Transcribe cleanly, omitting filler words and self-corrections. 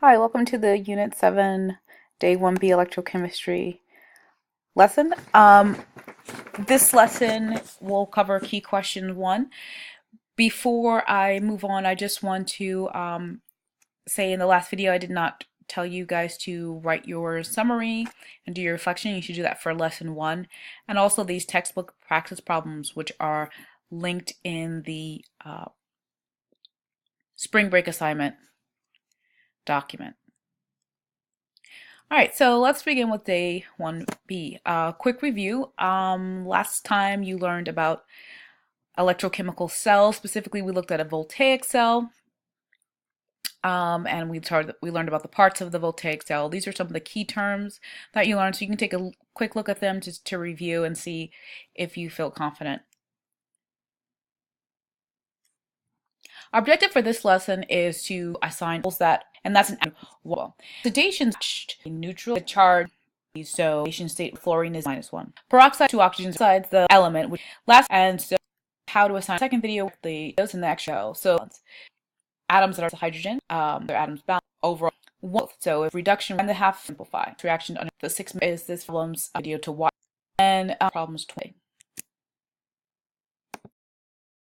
Hi, welcome to the Unit 7, Day 1B Electrochemistry lesson. This lesson will cover key question 1. Before I move on, I just want to say in the last video I did not tell you guys to write your summary and do your reflection. You should do that for lesson 1. And also these textbook practice problems, which are linked in the spring break assignment document. All right, so let's begin with day 1B. Quick review. Last time you learned about electrochemical cells. Specifically, we looked at a voltaic cell, and we learned about the parts of the voltaic cell. These are some of the key terms that you learned, so you can take a quick look at them just to review and see if you feel confident. Our objective for this lesson is to assign that, and that's an well. Oxidation neutral charge, so oxidation state fluorine is -1. Peroxide, 2 oxygens besides the element which last, and so how to assign second video the dose in the extra. So atoms that are hydrogen, their atoms bound overall. So if reduction and the half simplify reaction under the 6 is this problem's video to watch and problems 20.